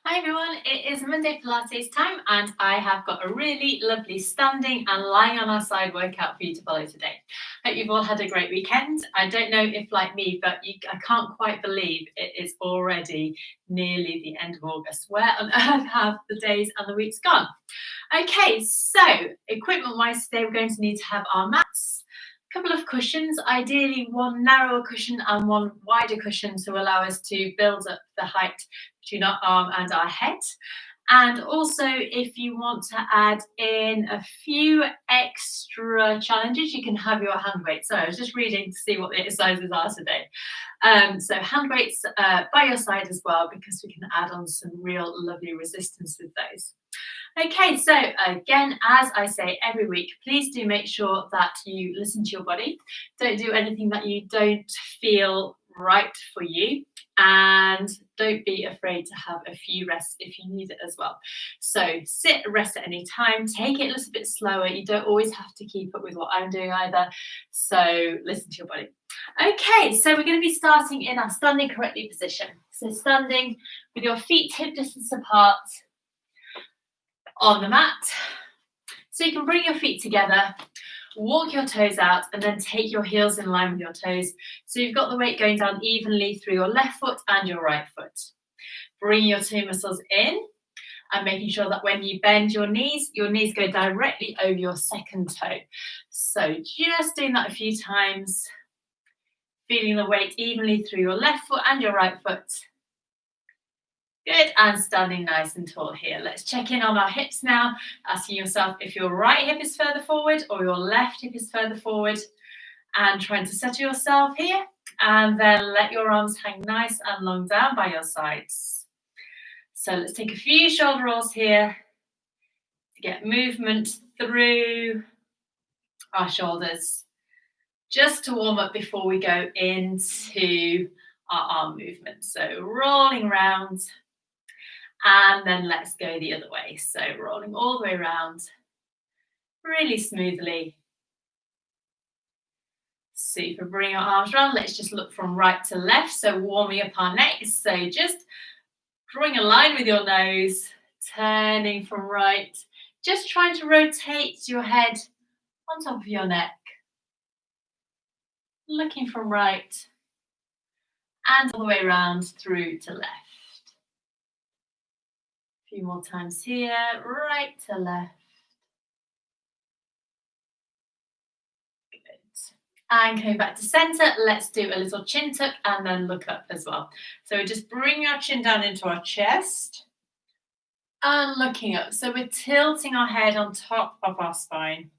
Hi everyone, it is Monday Pilates time and I have got a really lovely standing and lying on our side workout for you to follow today. Hope you've all had a great weekend. I don't know if like me, but I can't quite believe it is already nearly the end of August. Where on earth have the days and the weeks gone? Okay, so equipment wise today we're going to need to have our mats, a couple of cushions, ideally one narrower cushion and one wider cushion to allow us to build up the height between our arm and our head. And also, if you want to add in a few extra challenges, you can have your hand weights. So I was just reading to see what the exercises are today. So hand weights by your side as well, because we can add on some real lovely resistance with those. Okay, so again, as I say every week, please do make sure that you listen to your body. Don't do anything that you don't feel right for you. And don't be afraid to have a few rests if you need it as well. So sit, rest at any time, take it a little bit slower. You don't always have to keep up with what I'm doing either. So listen to your body. Okay, so we're going to be starting in our standing correctly position. So standing with your feet hip distance apart on the mat. So you can bring your feet together, walk your toes out, and then take your heels in line with your toes. So you've got the weight going down evenly through your left foot and your right foot. Bring your toe muscles in and making sure that when you bend your knees go directly over your second toe. So just doing that a few times, feeling the weight evenly through your left foot and your right foot. Good, and standing nice and tall here. Let's check in on our hips now, asking yourself if your right hip is further forward or your left hip is further forward, and trying to settle yourself here, and then let your arms hang nice and long down by your sides. So let's take a few shoulder rolls here to get movement through our shoulders, just to warm up before we go into our arm movement. So rolling round. And then let's go the other way. So rolling all the way around, really smoothly. Super, bring our arms around. Let's just look from right to left. So warming up our neck. So just drawing a line with your nose, turning from right. Just trying to rotate your head on top of your neck. Looking from right and all the way around through to left. A few more times here, right to left. Good. And coming back to center, let's do a little chin tuck and then look up as well. So we just bring our chin down into our chest and looking up. So we're tilting our head on top of our spine.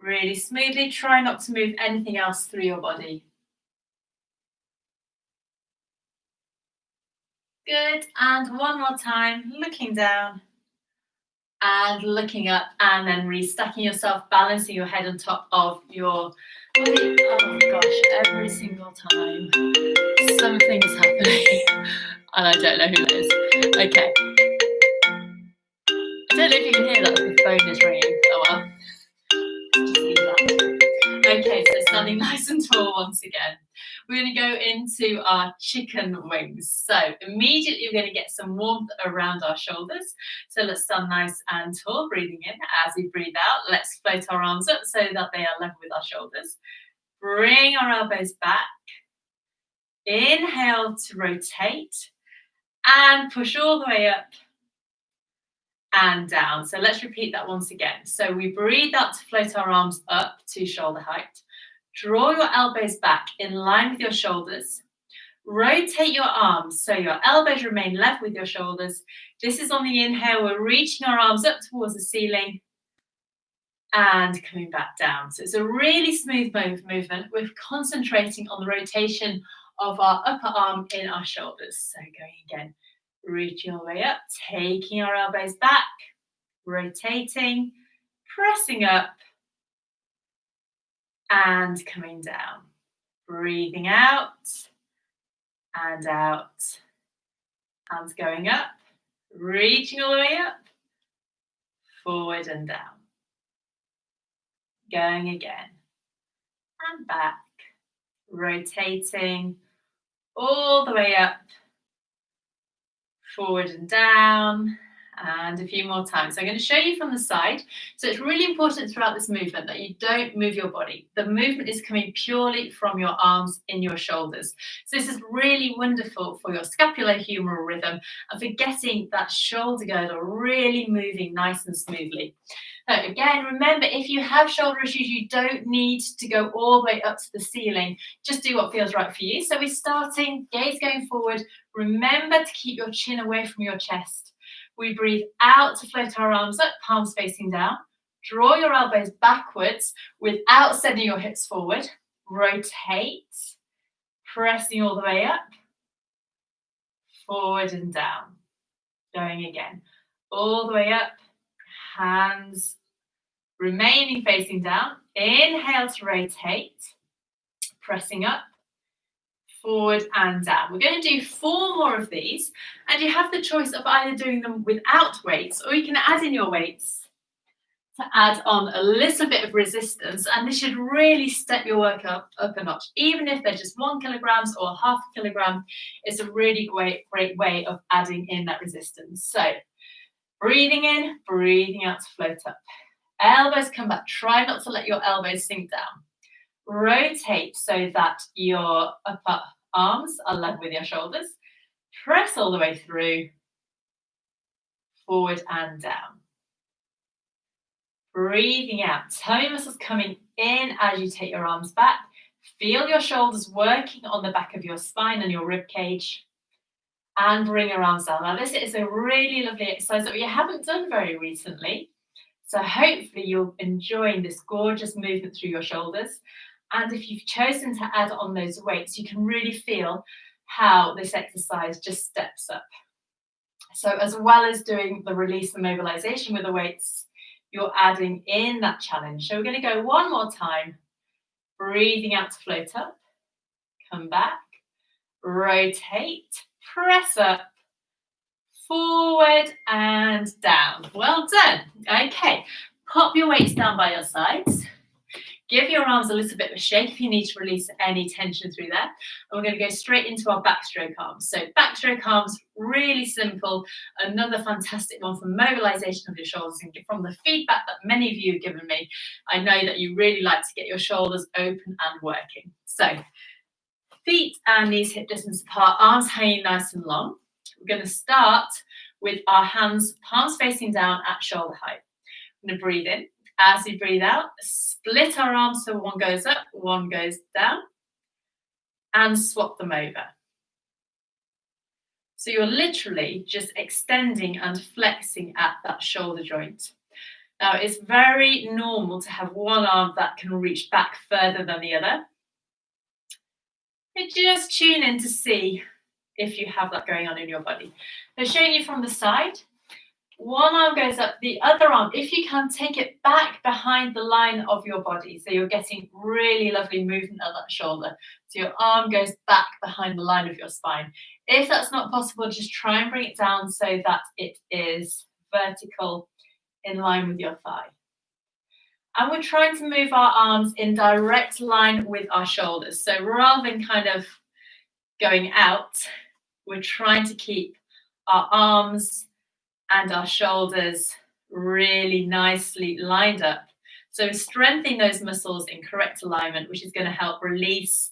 Really smoothly, try not to move anything else through your body. Good, and one more time, looking down and looking up, and then restacking yourself, balancing your head on top of your body. Oh gosh, every single time something is happening and I don't know who it is. Okay. I don't know if you can hear that, the phone is ringing. Oh well. Just leave that. Okay, so standing nice and tall once again. We're going to go into our chicken wings. So immediately we're going to get some warmth around our shoulders. So let's stand nice and tall, breathing in. As we breathe out, let's float our arms up so that they are level with our shoulders. Bring our elbows back. Inhale to rotate and push all the way up and down. So let's repeat that once again. So we breathe out to float our arms up to shoulder height. Draw your elbows back in line with your shoulders. Rotate your arms so your elbows remain level with your shoulders. This is on the inhale. We're reaching our arms up towards the ceiling and coming back down. So it's a really smooth movement. We're concentrating on the rotation of our upper arm in our shoulders. So going again, reaching all the way up, taking our elbows back, rotating, pressing up, and coming down. Breathing out and out. Hands going up, reaching all the way up, forward and down. Going again. And back, rotating all the way up, forward and down, and a few more times. So I'm going to show you from the side. So it's really important throughout this movement that you don't move your body. The movement is coming purely from your arms in your shoulders. So this is really wonderful for your scapulohumeral rhythm and for getting that shoulder girdle really moving nice and smoothly. So again, remember, if you have shoulder issues, you don't need to go all the way up to the ceiling. Just do what feels right for you. So we're starting, gaze going forward. Remember to keep your chin away from your chest. We breathe out to float our arms up, palms facing down. Draw your elbows backwards without sending your hips forward. Rotate, pressing all the way up, forward and down. Going again, all the way up, hands remaining facing down. Inhale to rotate, pressing up, forward and down. We're going to do 4 more of these, and you have the choice of either doing them without weights, or you can add in your weights to add on a little bit of resistance, and this should really step your work up a notch. Even if they're just 1 kilogram or half a kilogram, it's a really great way of adding in that resistance. So breathing in, breathing out to float up. Elbows come back. Try not to let your elbows sink down. Rotate so that your upper arms are level with your shoulders. Press all the way through, forward and down. Breathing out. Tummy muscles coming in as you take your arms back. Feel your shoulders working on the back of your spine and your rib cage. And bring your arms down. Now this is a really lovely exercise that we haven't done very recently. So hopefully you're enjoying this gorgeous movement through your shoulders. And if you've chosen to add on those weights, you can really feel how this exercise just steps up. So as well as doing the release and mobilization with the weights, you're adding in that challenge. So we're going to go 1 more time. Breathing out to float up. Come back. Rotate. Press up. Forward and down. Well done. Okay. Pop your weights down by your sides. Give your arms a little bit of a shake if you need to release any tension through there. And we're going to go straight into our backstroke arms. So backstroke arms, really simple. Another fantastic one for mobilization of your shoulders. And from the feedback that many of you have given me, I know that you really like to get your shoulders open and working. So feet and knees hip distance apart, arms hanging nice and long. We're going to start with our hands, palms facing down at shoulder height. I'm going to breathe in. As we breathe out, split our arms so one goes up, one goes down, and swap them over. So you're literally just extending and flexing at that shoulder joint. Now, it's very normal to have one arm that can reach back further than the other. And just tune in to see if you have that going on in your body. So showing you from the side. One arm goes up, the other arm, if you can, take it back behind the line of your body. So you're getting really lovely movement at that shoulder. So your arm goes back behind the line of your spine. If that's not possible, just try and bring it down so that it is vertical in line with your thigh. And we're trying to move our arms in direct line with our shoulders. So rather than kind of going out, we're trying to keep our arms and our shoulders really nicely lined up. So strengthening those muscles in correct alignment, which is going to help release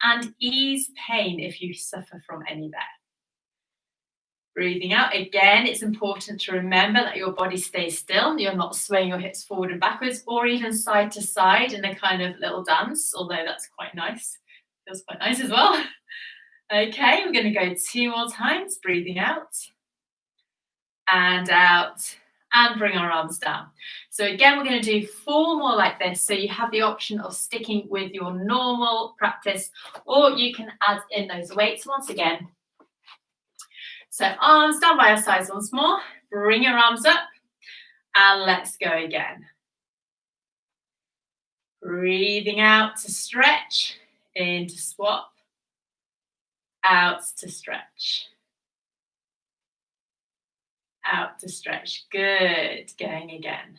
and ease pain if you suffer from any there. Breathing out. Again, it's important to remember that your body stays still. You're not swaying your hips forward and backwards or even side to side in a kind of little dance, although that's quite nice. Feels quite nice as well. Okay, we're going to go 2 more times. Breathing out. And out, and bring our arms down. So again, we're going to do 4 more like this. So you have the option of sticking with your normal practice, or you can add in those weights once again. So arms down by our sides once more. Bring your arms up, and let's go again. Breathing out to stretch, in to swap, out to stretch. Out to stretch. Good. Going again.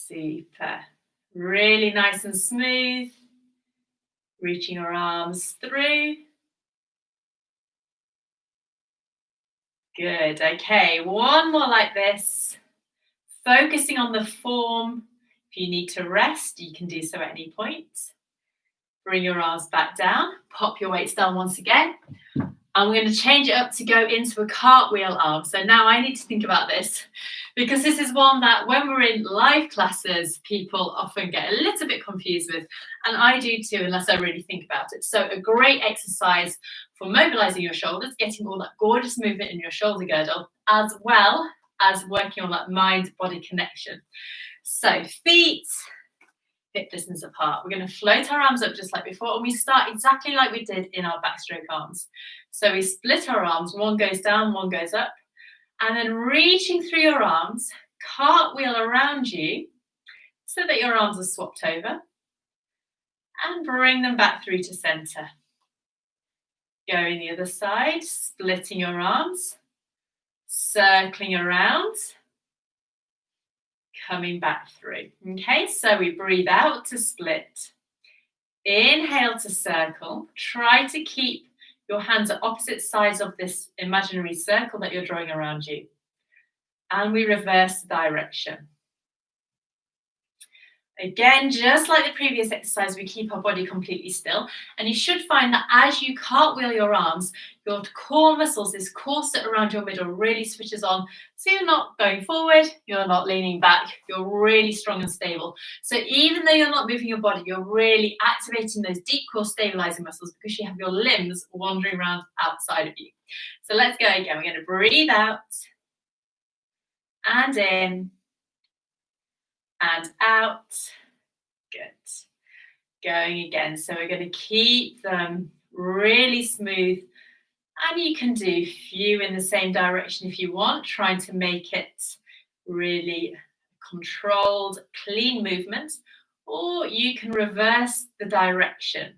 Super. Really nice and smooth. Reaching your arms through. Good. Okay, one more like this. Focusing on the form. If you need to rest, you can do so at any point. Bring your arms back down. Pop your weights down once again. And we're going to change it up to go into a cartwheel arm. So now I need to think about this because this is one that when we're in live classes, people often get a little bit confused with. And I do too, unless I really think about it. So a great exercise for mobilizing your shoulders, getting all that gorgeous movement in your shoulder girdle, as well as working on that mind-body connection. So feet hip distance apart. We're going to float our arms up just like before, and we start exactly like we did in our backstroke arms. So we split our arms, one goes down, one goes up, and then reaching through your arms, cartwheel around you so that your arms are swapped over, and bring them back through to center. Going the other side, splitting your arms, circling around, coming back through. Okay, so we breathe out to split. Inhale to circle. Try to keep your hands at opposite sides of this imaginary circle that you're drawing around you. And we reverse the direction. Again, just like the previous exercise, we keep our body completely still. And you should find that as you cartwheel your arms, your core muscles, this corset around your middle really switches on. So you're not going forward, you're not leaning back, you're really strong and stable. So even though you're not moving your body, you're really activating those deep core stabilizing muscles because you have your limbs wandering around outside of you. So let's go again. We're going to breathe out and in. And out. Good. Going again. So we're going to keep them really smooth. And you can do few in the same direction if you want, trying to make it really controlled, clean movement. Or you can reverse the direction.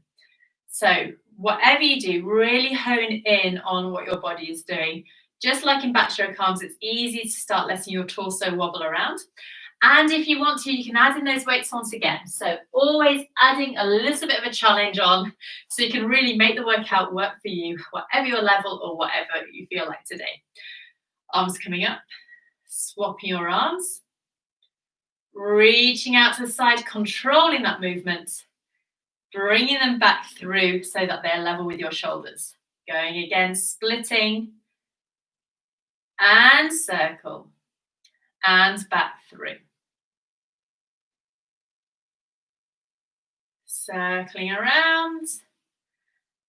So whatever you do, really hone in on what your body is doing. Just like in backstroke arms, it's easy to start letting your torso wobble around. And if you want to, you can add in those weights once again. So always adding a little bit of a challenge on so you can really make the workout work for you, whatever your level or whatever you feel like today. Arms coming up, swapping your arms, reaching out to the side, controlling that movement, bringing them back through so that they're level with your shoulders. Going again, splitting and circle and back through. Circling around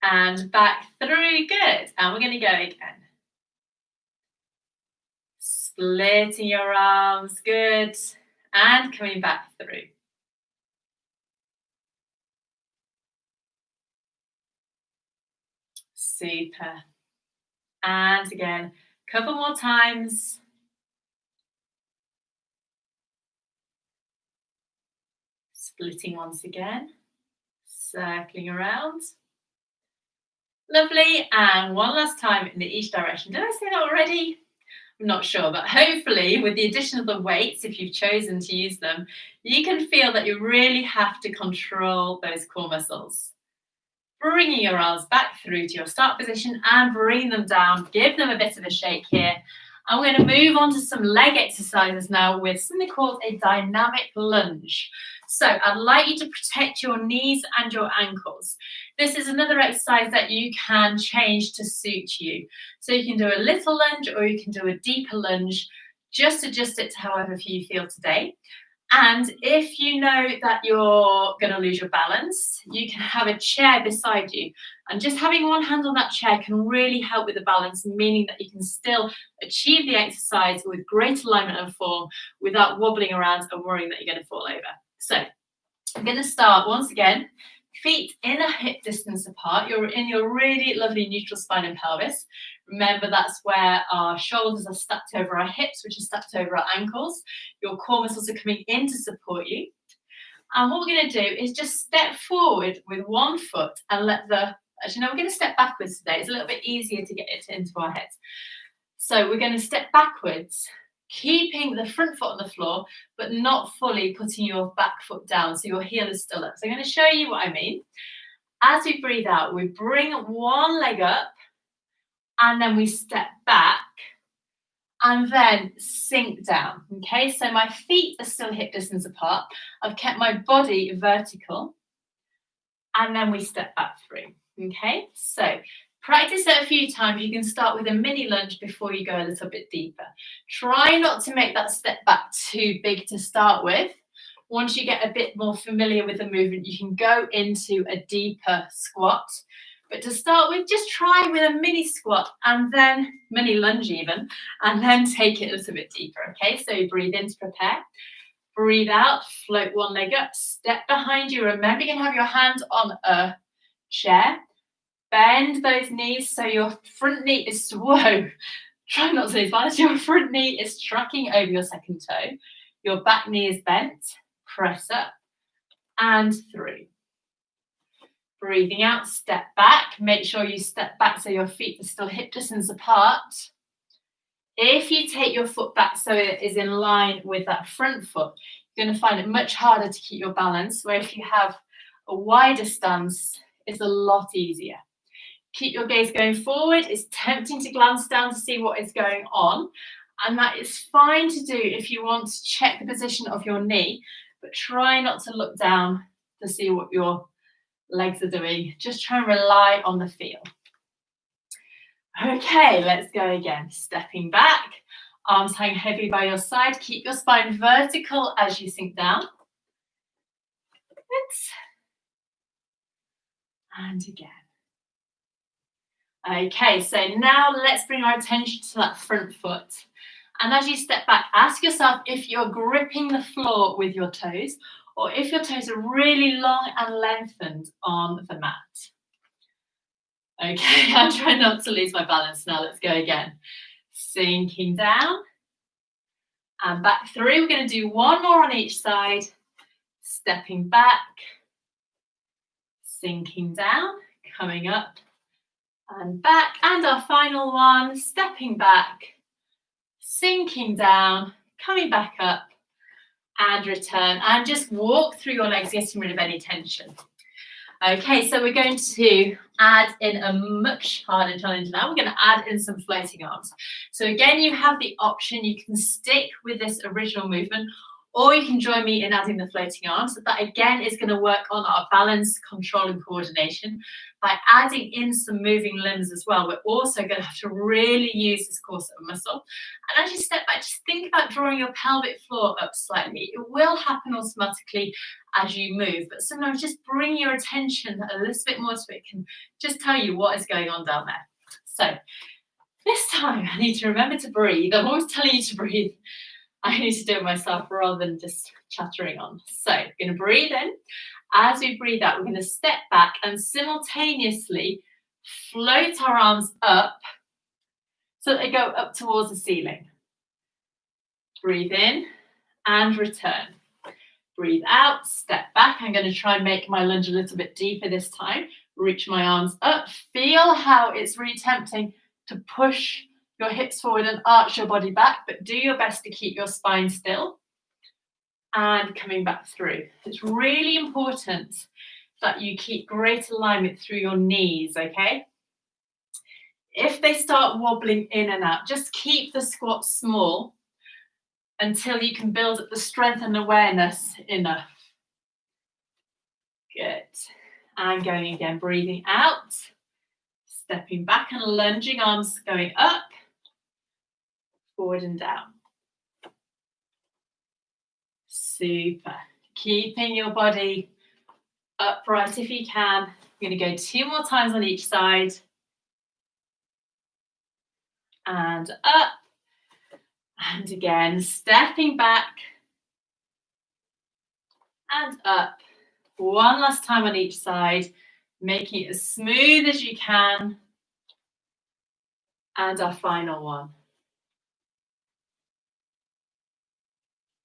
and back through. Good. And we're going to go again. Splitting your arms. Good. And coming back through. Super. And again, a couple more times. Splitting once again. Circling around. Lovely. And one last time in each direction. Did I say that already? I'm not sure, but hopefully with the addition of the weights, if you've chosen to use them, you can feel that you really have to control those core muscles. Bringing your arms back through to your start position and bringing them down. Give them a bit of a shake here. And we're going to move on to some leg exercises now with something called a dynamic lunge. So I'd like you to protect your knees and your ankles. This is another exercise that you can change to suit you. So you can do a little lunge or you can do a deeper lunge. Just adjust it to however you feel today. And if you know that you're going to lose your balance, you can have a chair beside you. And just having one hand on that chair can really help with the balance, meaning that you can still achieve the exercise with great alignment and form without wobbling around and worrying that you're going to fall over. So I'm going to start once again, feet in a hip distance apart. You're in your really lovely neutral spine and pelvis. Remember, that's where our shoulders are stacked over our hips, which are stacked over our ankles. Your core muscles are coming in to support you. And what we're going to do is just step forward with one foot and actually, no, we're going to step backwards today. It's a little bit easier to get it into our heads. So we're going to step backwards keeping the front foot on the floor, but not fully putting your back foot down, so your heel is still up. So I'm going to show you what I mean. As we breathe out, we bring one leg up, and then we step back, and then sink down, okay? So my feet are still hip distance apart. I've kept my body vertical, and then we step back through, okay? So practice it a few times. You can start with a mini lunge before you go a little bit deeper. Try not to make that step back too big to start with. Once you get a bit more familiar with the movement, you can go into a deeper squat. But to start with, just try with a mini squat and then mini lunge even, and then take it a little bit deeper, okay? So you breathe in to prepare. Breathe out, float one leg up, step behind you. Remember, you can have your hand on a chair. Bend those knees so your front knee is, whoa, try not to lose balance. Your front knee is tracking over your second toe. Your back knee is bent. Press up and through. Breathing out, step back. Make sure you step back so your feet are still hip distance apart. If you take your foot back so it is in line with that front foot, you're going to find it much harder to keep your balance, where if you have a wider stance, it's a lot easier. Keep your gaze going forward. It's tempting to glance down to see what is going on, and that is fine to do if you want to check the position of your knee, but try not to look down to see what your legs are doing. Just try and rely on the feel. Okay, let's go again. Stepping back, arms hang heavy by your side. Keep your spine vertical as you sink down. Good. And again. Okay, so now let's bring our attention to that front foot. And as you step back, ask yourself if you're gripping the floor with your toes, or if your toes are really long and lengthened on the mat. Okay, I'm trying not to lose my balance now. Let's go again. Sinking down and back through. We're going to do one more on each side. Stepping back, sinking down, coming up and back. And our final one, stepping back, sinking down, coming back up and return. And just walk through your legs, getting rid of any tension. Okay, so we're going to add in a much harder challenge now. We're going to add in some floating arms. So again, you have the option, you can stick with this original movement, or you can join me in adding the floating arms. That again is going to work on our balance, control and coordination. By adding in some moving limbs as well, we're also going to have to really use this core muscle. And as you step back, just think about drawing your pelvic floor up slightly. It will happen automatically as you move, but sometimes just bring your attention a little bit more to it can just tell you what is going on down there. So this time I need to remember to breathe. I'm always telling you to breathe. I need to do it myself rather than just chattering on. So we're going to breathe in. As we breathe out, we're going to step back and simultaneously float our arms up so that they go up towards the ceiling. Breathe in and return. Breathe out, step back. I'm going to try and make my lunge a little bit deeper this time. Reach my arms up. Feel how it's really tempting to push your hips forward and arch your body back, but do your best to keep your spine still. And coming back through. It's really important that you keep great alignment through your knees, okay? If they start wobbling in and out, just keep the squat small until you can build up the strength and awareness enough. Good. And going again, breathing out, stepping back and lunging, arms going up, forward and down. Super. Keeping your body upright if you can. We're going to go 2 more times on each side. And up. And again, stepping back. And up. One last time on each side. Making it as smooth as you can. And our final one.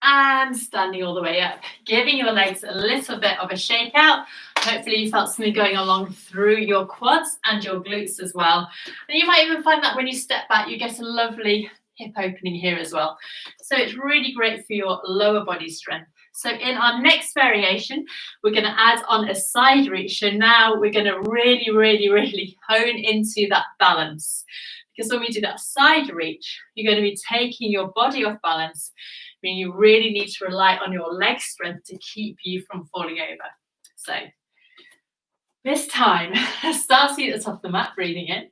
And standing all the way up, giving your legs a little bit of a shake out. Hopefully you felt something going along through your quads and your glutes as well. And you might even find that when you step back, you get a lovely hip opening here as well. So it's really great for your lower body strength. So in our next variation, we're going to add on a side reach. So now we're going to really hone into that balance. Because when we do that side reach, you're going to be taking your body off balance. I mean, you really need to rely on your leg strength to keep you from falling over. So this time, start seated at the top of the mat, breathing in.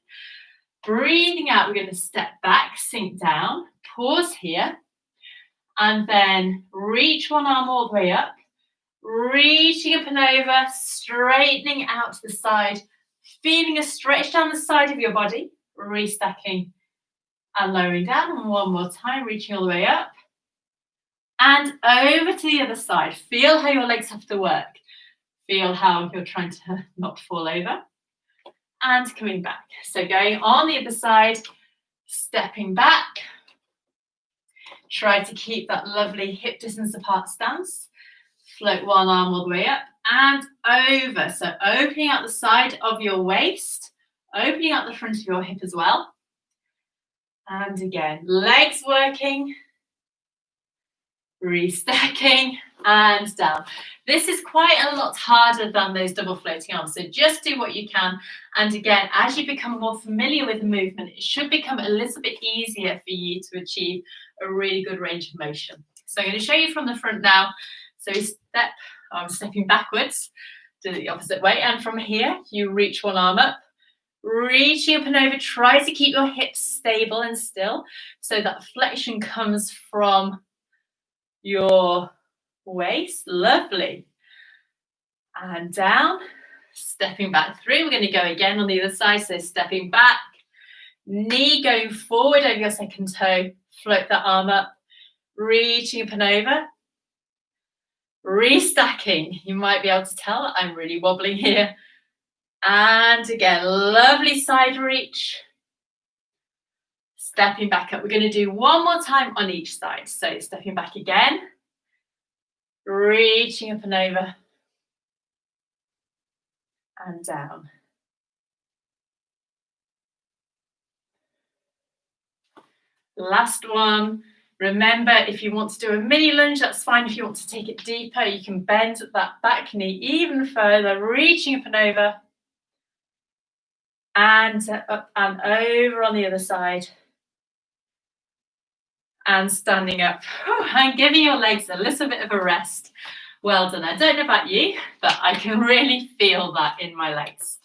Breathing out, we're going to step back, sink down, pause here, and then reach one arm all the way up, reaching up and over, straightening out to the side, feeling a stretch down the side of your body, restacking and lowering down. And one more time, reaching all the way up and over to the other side. Feel how your legs have to work. Feel how you're trying to not fall over. And coming back. So going on the other side, stepping back. Try to keep that lovely hip distance apart stance. Float one arm all the way up and over. So opening out the side of your waist, opening out the front of your hip as well. And again, legs working, restacking and down. This is quite a lot harder than those double floating arms, so just do what you can. And again, as you become more familiar with the movement, it should become a little bit easier for you to achieve a really good range of motion. So I'm going to show you from the front now. So I'm stepping backwards, do it the opposite way, and from here you reach one arm up, reaching up and over. Try to keep your hips stable and still, so that flexion comes from your waist. Lovely. And down, stepping back through. We're going to go again on the other side. So stepping back, knee going forward over your second toe, float that arm up, reaching up and over, restacking. You might be able to tell I'm really wobbling here. And again, lovely side reach. Stepping back up. We're going to do one more time on each side. So stepping back again, reaching up and over, and down. Last one. Remember, if you want to do a mini lunge, that's fine. If you want to take it deeper, you can bend that back knee even further, reaching up and over, and up and over on the other side. And standing up and giving your legs a little bit of a rest. Well done. I don't know about you, but I can really feel that in my legs.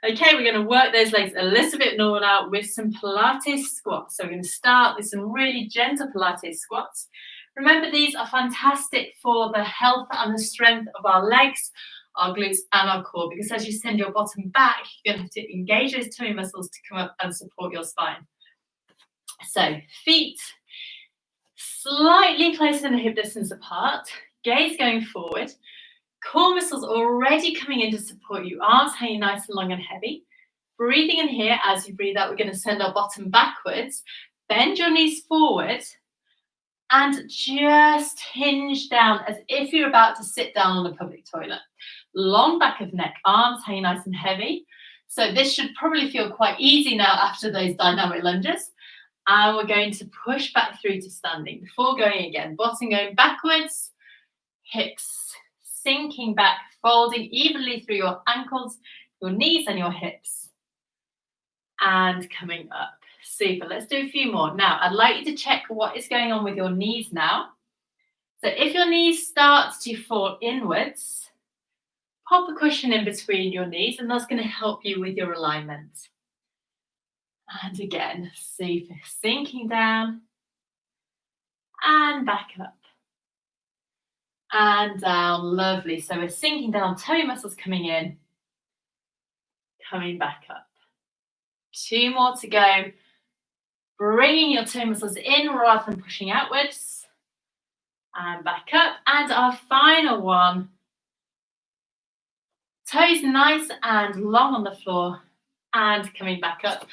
Okay, we're going to work those legs a little bit more now with some Pilates squats. So we're going to start with some really gentle Pilates squats. Remember, these are fantastic for the health and the strength of our legs, our glutes and our core, because as you send your bottom back, you're going to have to engage those tummy muscles to come up and support your spine. So feet slightly closer than the hip distance apart, gaze going forward, core muscles already coming in to support you, arms hanging nice and long and heavy. Breathing in here, as you breathe out, we're going to send our bottom backwards, bend your knees forward, and just hinge down as if you're about to sit down on a public toilet. Long back of neck, arms hanging nice and heavy. So this should probably feel quite easy now after those dynamic lunges. And we're going to push back through to standing. Before going again, bottom going backwards, hips sinking back, folding evenly through your ankles, your knees and your hips. And coming up. Super. Let's do a few more. Now, I'd like you to check what is going on with your knees now. So if your knees start to fall inwards, pop a cushion in between your knees, and that's going to help you with your alignment. And again, super. Sinking down and back up. And down. Lovely. So we're sinking down, toe muscles coming in, coming back up. 2 more to go. Bringing your toe muscles in rather than pushing outwards. And back up. And our final one. Toes nice and long on the floor. And coming back up.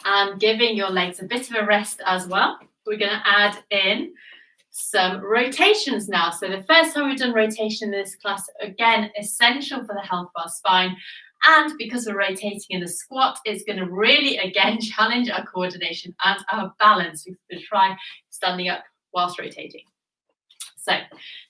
And giving your legs a bit of a rest as well. We're going to add in some rotations now. So the first time we've done rotation in this class, again, essential for the health of our spine And because we're rotating in the squat, it's going to really, again, challenge our coordination and our balance. We're going to try standing up whilst rotating. So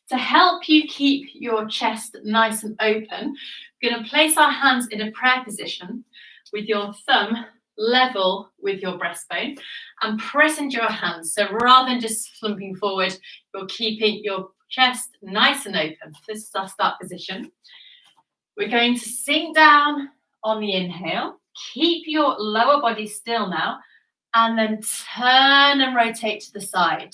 to help you keep your chest nice and open, we're going to place our hands in a prayer position with your thumb level with your breastbone and press into your hands. So rather than just slumping forward, you're keeping your chest nice and open. This is our start position. We're going to sink down on the inhale. Keep your lower body still now, and then turn and rotate to the side.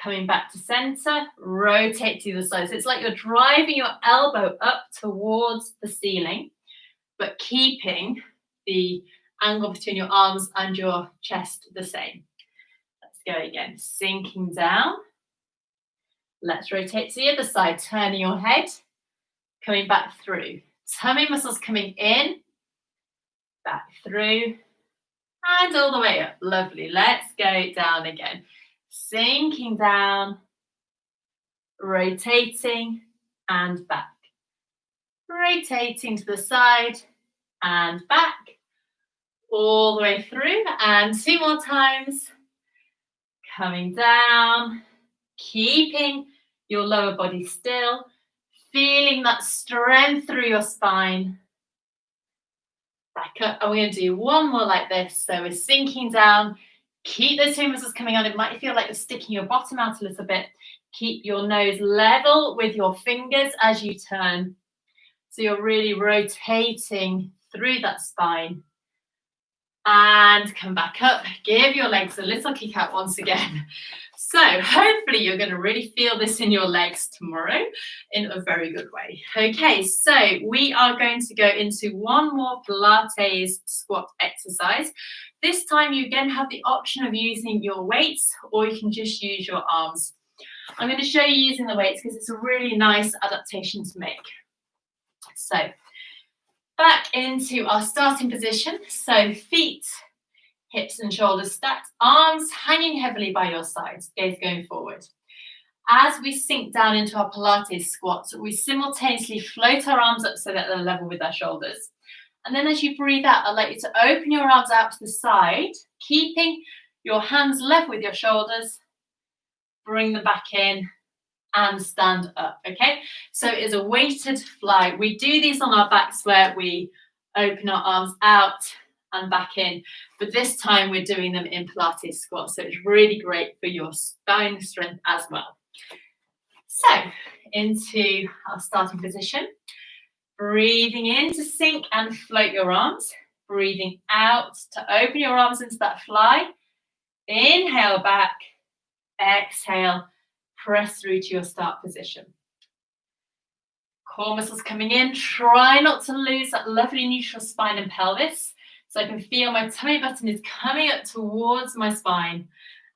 Coming back to center, rotate to the side. So it's like you're driving your elbow up towards the ceiling, but keeping the angle between your arms and your chest the same. Let's go again. Sinking down. Let's rotate to the other side, turning your head, coming back through. Tummy muscles coming in, back through, and all the way up. Lovely. Let's go down again. Sinking down, rotating, and back. Rotating to the side and back, all the way through. And 2 more times. Coming down, keeping your lower body still, feeling that strength through your spine. Back up, and we're going to do one more like this. So we're sinking down. Keep those 2 muscles coming on. It might feel like you're sticking your bottom out a little bit. Keep your nose level with your fingers as you turn. So you're really rotating through that spine. And come back up. Give your legs a little kick out once again. So hopefully you're going to really feel this in your legs tomorrow in a very good way. Okay, so we are going to go into one more Pilates squat exercise. This time you again have the option of using your weights, or you can just use your arms. I'm going to show you using the weights because it's a really nice adaptation to make. So back into our starting position. So feet, hips and shoulders stacked, arms hanging heavily by your sides, gaze going forward. As we sink down into our Pilates squats, we simultaneously float our arms up so that they're level with our shoulders. And then as you breathe out, I'd like you to open your arms out to the side, keeping your hands level with your shoulders. Bring them back in and stand up, okay? So it is a weighted fly. We do these on our backs where we open our arms out and back in, but this time we're doing them in Pilates squats, so it's really great for your spine strength as well. So into our starting position. Breathing in to sink and float your arms. Breathing out to open your arms into that fly. Inhale back. Exhale. Press through to your start position. Core muscles coming in. Try not to lose that lovely neutral spine and pelvis. So I can feel my tummy button is coming up towards my spine.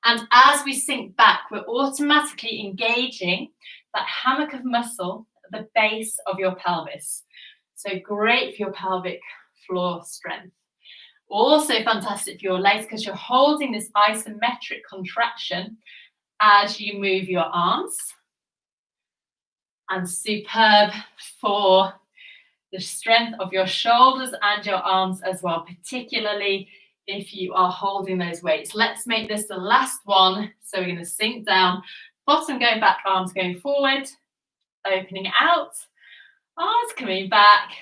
And as we sink back, we're automatically engaging that hammock of muscle at the base of your pelvis. So great for your pelvic floor strength. Also fantastic for your legs because you're holding this isometric contraction as you move your arms. And superb for the strength of your shoulders and your arms as well, particularly if you are holding those weights. Let's make this the last one. So we're going to sink down, bottom going back, arms going forward, opening out, arms coming back.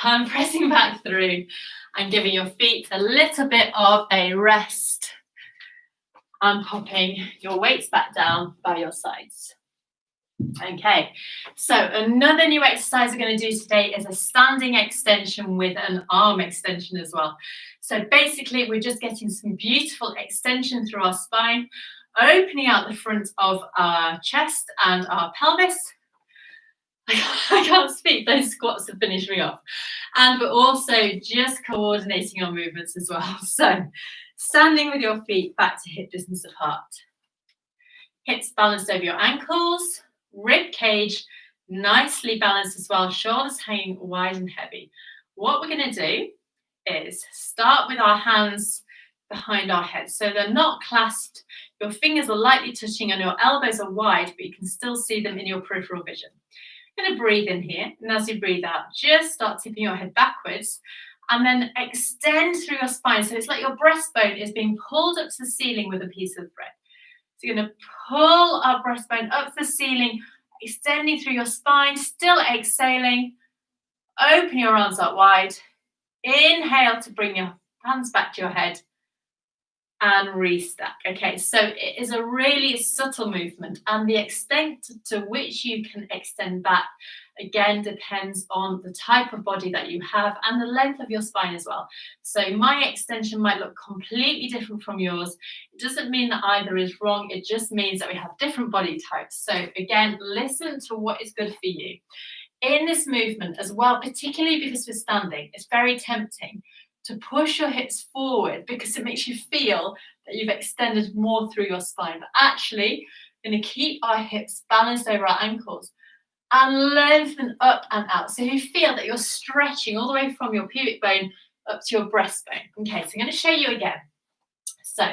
I'm pressing back through and giving your feet a little bit of a rest and popping your weights back down by your sides. Okay, so another new exercise we're going to do today is a standing extension with an arm extension as well. So basically we're just getting some beautiful extension through our spine, opening out the front of our chest and our pelvis. I can't speak, those squats have finished me off. And we're also just coordinating our movements as well. So standing with your feet back to hip distance apart. Hips balanced over your ankles. Rib cage nicely balanced as well, shoulders hanging wide and heavy. What we're going to do is start with our hands behind our heads. So they're not clasped, your fingers are lightly touching and your elbows are wide, but you can still see them in your peripheral vision. Going to breathe in here, and as you breathe out, just start tipping your head backwards, and then extend through your spine. So it's like your breastbone is being pulled up to the ceiling with a piece of thread. So you're going to pull our breastbone up to the ceiling, extending through your spine, still exhaling. Open your arms up wide. Inhale to bring your hands back to your head and restack. Okay, so it is a really subtle movement, and the extent to which you can extend back again depends on the type of body that you have and the length of your spine as well. So my extension might look completely different from yours. It doesn't mean that either is wrong, it just means that we have different body types. So again, listen to what is good for you. In this movement as well, particularly because we're standing, it's very tempting to push your hips forward because it makes you feel that you've extended more through your spine. But actually, we're going to keep our hips balanced over our ankles and lengthen up and out. So you feel that you're stretching all the way from your pubic bone up to your breastbone. Okay, so I'm going to show you again. So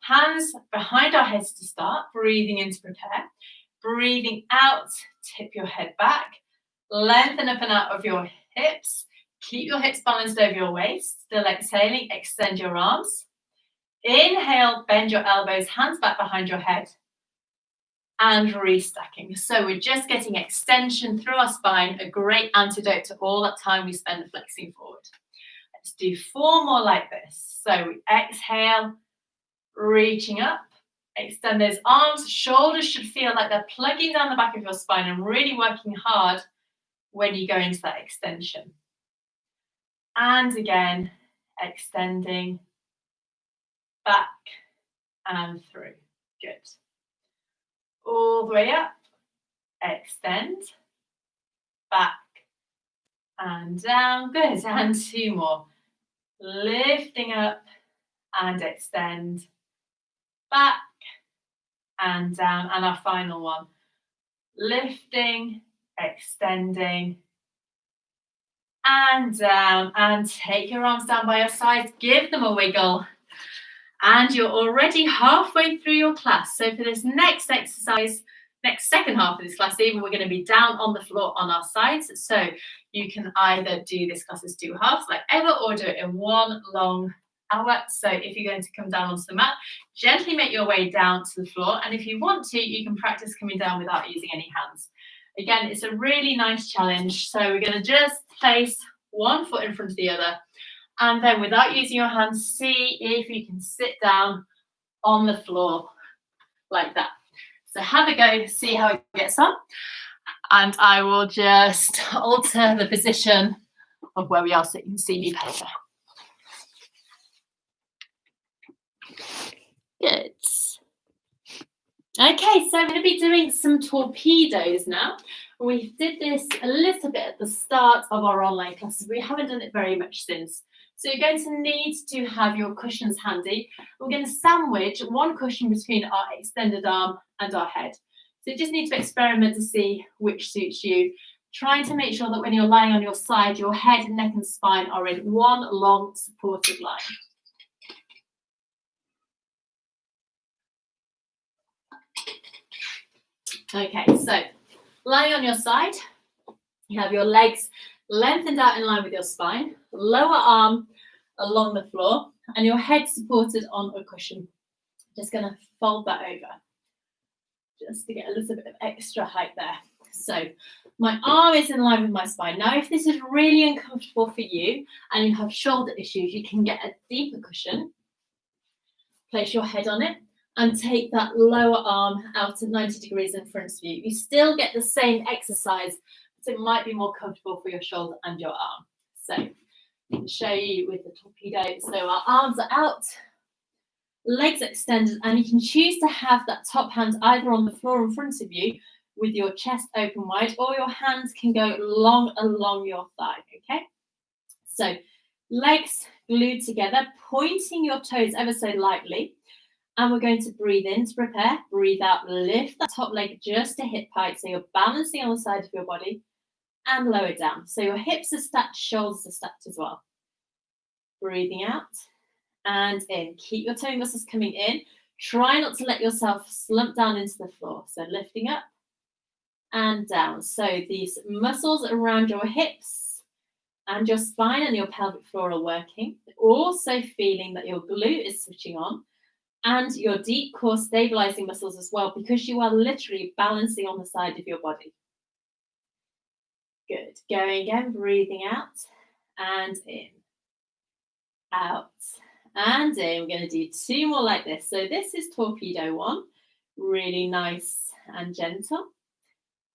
hands behind our heads to start, breathing in to prepare. Breathing out, tip your head back. Lengthen up and out of your hips. Keep your hips balanced over your waist. Still exhaling, extend your arms. Inhale, bend your elbows, hands back behind your head. And restacking. So we're just getting extension through our spine, a great antidote to all that time we spend flexing forward. Let's do 4 more like this. So we exhale, reaching up. Extend those arms. Shoulders should feel like they're plugging down the back of your spine and really working hard when you go into that extension. And again, extending back and through. Good. All the way up. Extend. Back and down. Good. And 2 more. Lifting up and extend. Back and down. And our final one. Lifting, extending, and down. And take your arms down by your sides. Give them a wiggle. And you're already halfway through your class. So for this next exercise, next second half of this class even, we're going to be down on the floor on our sides. So you can either do this class as 2 halves like ever, or do it in 1 long hour. So if you're going to come down onto the mat, gently make your way down to the floor. And if you want to, you can practice coming down without using any hands. Again, it's a really nice challenge. So we're going to just place 1 foot in front of the other. And then without using your hands, see if you can sit down on the floor like that. So have a go, see how it gets on. And I will just alter the position of where we are so you can see me better. Good. Okay, so I'm going to be doing some torpedoes now. We did this a little bit at the start of our online classes. We haven't done it very much since. So you're going to need to have your cushions handy. We're going to sandwich 1 cushion between our extended arm and our head. So you just need to experiment to see which suits you. Trying to make sure that when you're lying on your side, your head, neck and spine are in 1 long supported line. Okay, so lying on your side, you have your legs lengthened out in line with your spine, lower arm along the floor, and your head supported on a cushion. Just going to fold that over, just to get a little bit of extra height there. So my arm is in line with my spine. Now, if this is really uncomfortable for you and you have shoulder issues, you can get a deeper cushion, place your head on it, and take that lower arm out at 90 degrees in front of you. You still get the same exercise, but it might be more comfortable for your shoulder and your arm. So I can show you with the torpedo. So our arms are out, legs extended, and you can choose to have that top hand either on the floor in front of you with your chest open wide, or your hands can go long along your thigh, okay? So legs glued together, pointing your toes ever so lightly. And we're going to breathe in to prepare. Breathe out, lift that top leg just to hip height. So you're balancing on the side of your body, and lower down. So your hips are stacked, shoulders are stacked as well. Breathing out and in. Keep your toe muscles coming in. Try not to let yourself slump down into the floor. So lifting up and down. So these muscles around your hips and your spine and your pelvic floor are working. Also feeling that your glute is switching on and your deep core stabilizing muscles as well, because you are literally balancing on the side of your body. Good. Going again, breathing out and in, out and in. We're going to do 2 more like this. So this is torpedo 1, really nice and gentle.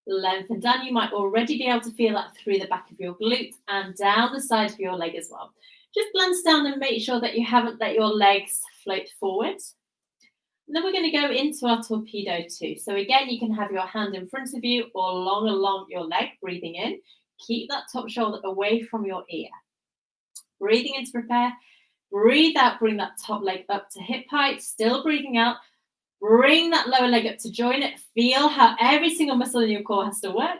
Lengthen down. You might already be able to feel that through the back of your glute and down the side of your leg as well. Just glance down and make sure that you haven't let your legs float forward. And then we're going to go into our torpedo 2. So again, you can have your hand in front of you or along your leg, breathing in. Keep that top shoulder away from your ear. Breathing in to prepare. Breathe out, bring that top leg up to hip height. Still breathing out. Bring that lower leg up to join it. Feel how every single muscle in your core has to work.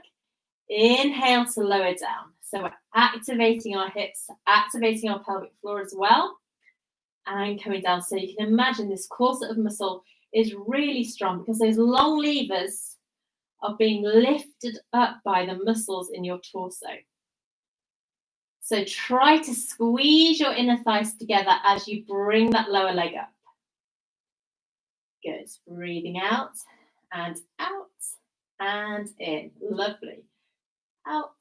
Inhale to lower down. So we're activating our hips, activating our pelvic floor as well. And coming down. So you can imagine this corset of muscle is really strong because those long levers are being lifted up by the muscles in your torso. So try to squeeze your inner thighs together as you bring that lower leg up. Good. Breathing out and in. Lovely. Out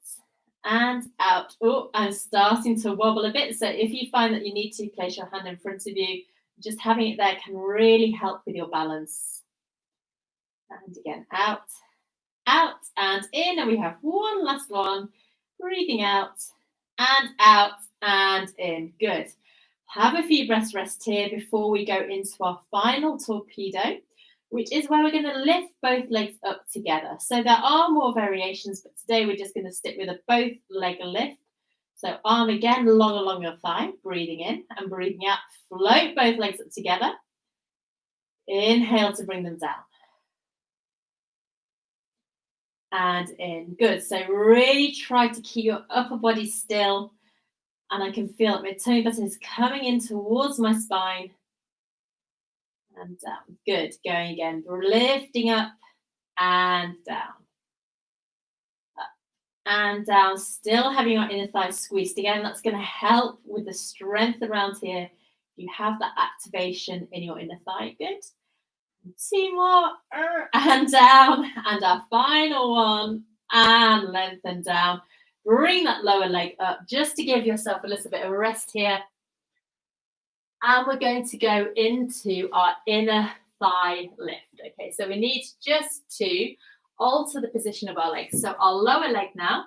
and out. Oh, I'm starting to wobble a bit. So if you find that you need to place your hand in front of you, just having it there can really help with your balance. And again, out and in. And we have one last one. Breathing out and in. Good. Have a few breaths rest here before we go into our final torpedo, which is where we're going to lift both legs up together. So there are more variations, but today we're just going to stick with a both leg lift. So arm again long along your thigh, breathing in and breathing out. Float both legs up together. Inhale to bring them down. And in. Good. So really try to keep your upper body still. And I can feel that my tummy button is coming in towards my spine. And down. Good. Going again. Lifting up and down. Up and down. Still having your inner thighs squeezed. Again, that's going to help with the strength around here. You have that activation in your inner thigh. Good. 2 more. And down. And our final one. And lengthen down. Bring that lower leg up just to give yourself a little bit of a rest here. And we're going to go into our inner thigh lift. Okay, so we need just to alter the position of our legs. So our lower leg now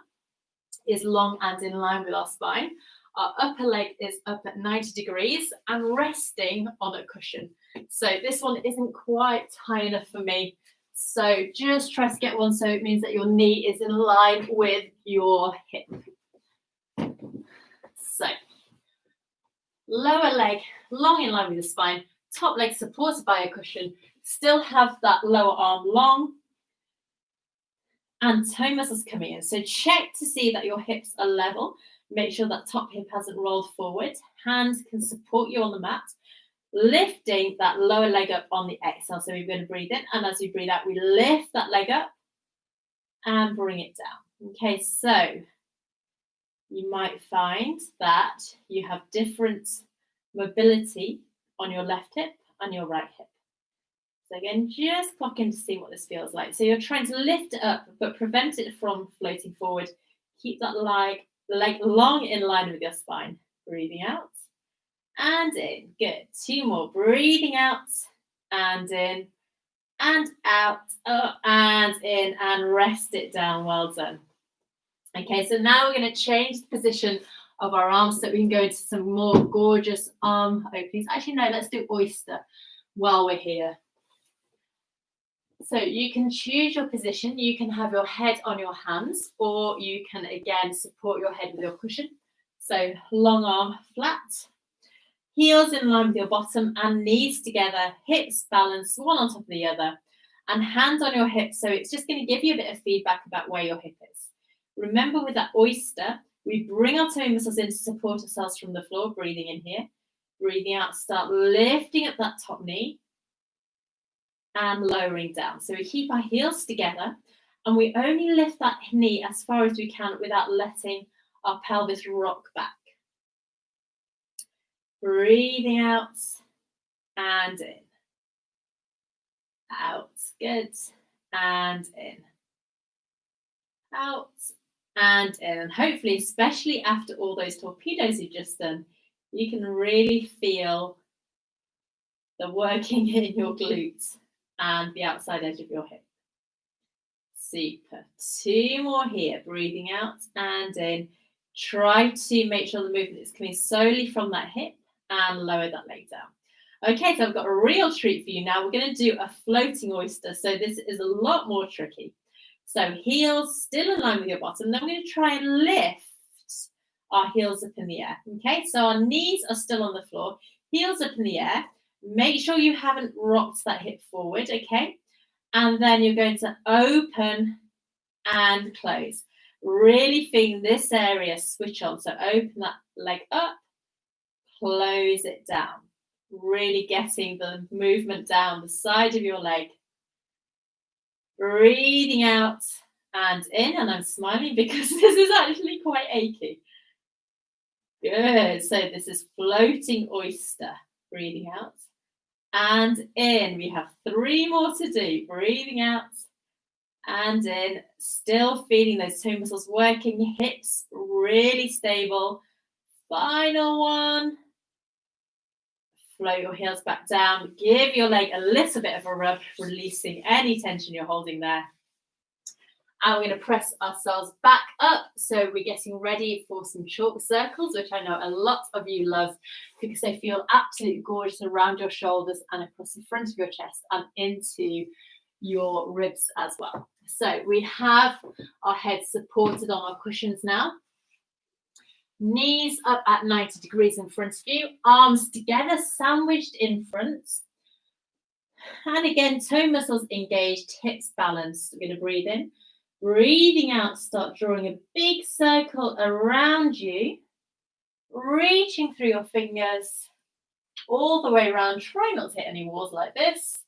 is long and in line with our spine. Our upper leg is up at 90 degrees and resting on a cushion. So this one isn't quite high enough for me. So just try to get one so it means that your knee is in line with your hip. So lower leg long in line with the spine, top leg supported by a cushion, still have that lower arm long and toe muscles coming in. So check to see that your hips are level. Make sure that top hip hasn't rolled forward. Hands can support you on the mat. Lifting that lower leg up on the exhale. So we're going to breathe in, and as we breathe out, we lift that leg up and bring it down. Okay, so you might find that you have different mobility on your left hip and your right hip. So again, just clock in to see what this feels like. So you're trying to lift it up, but prevent it from floating forward. Keep that leg long in line with your spine. Breathing out. And in. Good. 2 more. Breathing out and in and out. And in and rest it down. Well done. Okay, so now we're going to change the position of our arms so that we can go into some more gorgeous arm openings. Actually, no, let's do oyster while we're here. So you can choose your position. You can have your head on your hands, or you can again support your head with your cushion. So long arm flat. Heels in line with your bottom and knees together, hips balanced, one on top of the other, and hands on your hips. So it's just going to give you a bit of feedback about where your hip is. Remember, with that oyster, we bring our toe muscles in to support ourselves from the floor, breathing in here. Breathing out, start lifting up that top knee and lowering down. So we keep our heels together And we only lift that knee as far as we can without letting our pelvis rock back. Breathing out and in. Out. Good. And in. Out and in. And hopefully, especially after all those torpedoes you've just done, you can really feel the working in your glutes and the outside edge of your hip. Super. 2 more here. Breathing out and in. Try to make sure the movement is coming solely from that hip and lower that leg down. Okay, so I've got a real treat for you now. We're going to do a floating oyster. So this is a lot more tricky. So heels still in line with your bottom. Then we're going to try and lift our heels up in the air. Okay, so our knees are still on the floor, heels up in the air. Make sure you haven't rocked that hip forward, okay? And then you're going to open and close. Really feeling this area switch on. So open that leg up, close it down. Really getting the movement down the side of your leg. Breathing out and in, and I'm smiling because this is actually quite achy. Good. So this is floating oyster. Breathing out and in. We have 3 more to do. Breathing out and in. Still feeling those toe muscles working. Hips really stable. Final one. Float your heels back down. Give your leg a little bit of a rub, releasing any tension you're holding there. And we're going to press ourselves back up. So we're getting ready for some chalk circles, which I know a lot of you love because they feel absolutely gorgeous around your shoulders and across the front of your chest and into your ribs as well. So we have our heads supported on our cushions now. Knees up at 90 degrees in front of you, arms together, sandwiched in front. And again, toe muscles engaged, hips balanced. We're going to breathe in. Breathing out, start drawing a big circle around you, reaching through your fingers all the way around. Try not to hit any walls like this.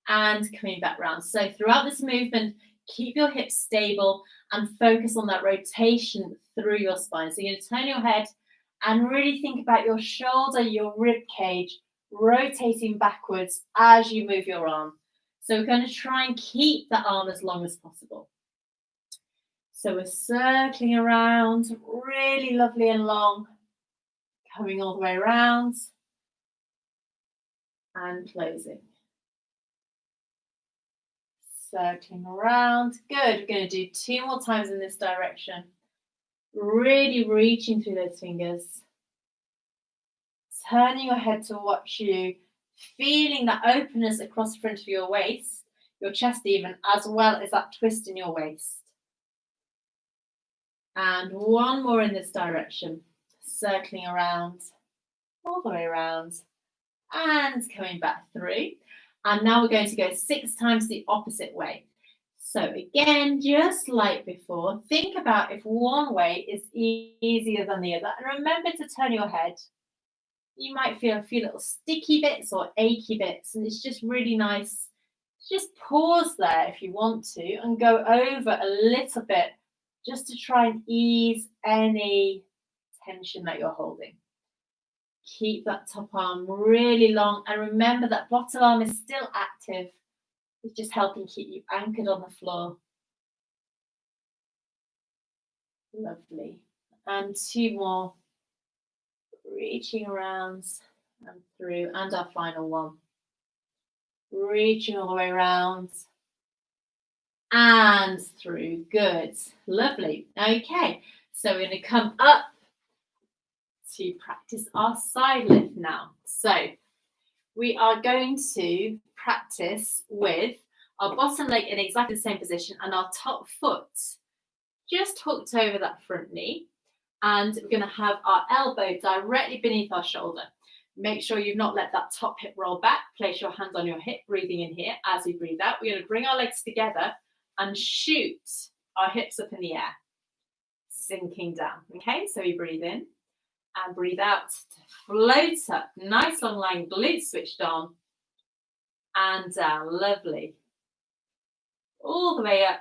And coming back round. So throughout this movement, keep your hips stable and focus on that rotation through your spine. So you're going to turn your head and really think about your shoulder, your rib cage, rotating backwards as you move your arm. So we're going to try and keep the arm as long as possible. So we're circling around, really lovely and long, coming all the way around and closing. Circling around. Good. We're going to do 2 more times in this direction. Really reaching through those fingers. Turning your head to watch you. Feeling that openness across the front of your waist, your chest even, as well as that twist in your waist. And 1 more in this direction. Circling around, all the way around, and coming back through. And now we're going to go 6 times the opposite way. So again, just like before, think about if one way is easier than the other. And remember to turn your head. You might feel a few little sticky bits or achy bits. And it's just really nice to just pause there if you want to and go over a little bit just to try and ease any tension that you're holding. Keep that top arm really long. And remember that bottom arm is still active. It's just helping keep you anchored on the floor. Lovely. And 2 more. Reaching around and through. And our final one. Reaching all the way around. And through. Good. Lovely. Okay. So we're going to come up to practice our side lift now. So we are going to practice with our bottom leg in exactly the same position and our top foot just hooked over that front knee. And we're going to have our elbow directly beneath our shoulder. Make sure you've not let that top hip roll back. Place your hand on your hip, breathing in here. As we breathe out, we're going to bring our legs together and shoot our hips up in the air, sinking down. Okay, so we breathe in and breathe out to float up. Nice long line, glutes switched on and down. Lovely. All the way up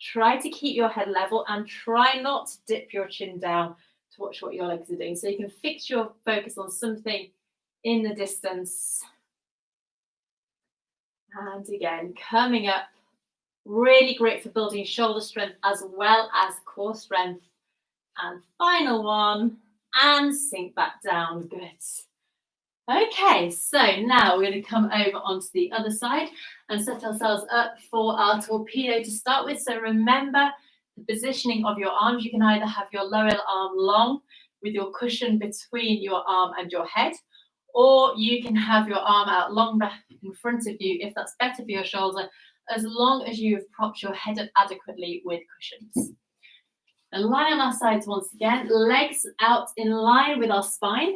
Try to keep your head level and try not to dip your chin down to watch what your legs are doing. So you can fix your focus on something in the distance. And again, coming up, really great for building shoulder strength as well as core strength. And final one, and sink back down. Good. Okay, so now we're going to come over onto the other side and set ourselves up for our torpedo to start with. So remember the positioning of your arms. You can either have your lower arm long with your cushion between your arm and your head, or you can have your arm out long back in front of you if that's better for your shoulder, as long as you've propped your head up adequately with cushions. And lie on our sides once again, legs out in line with our spine.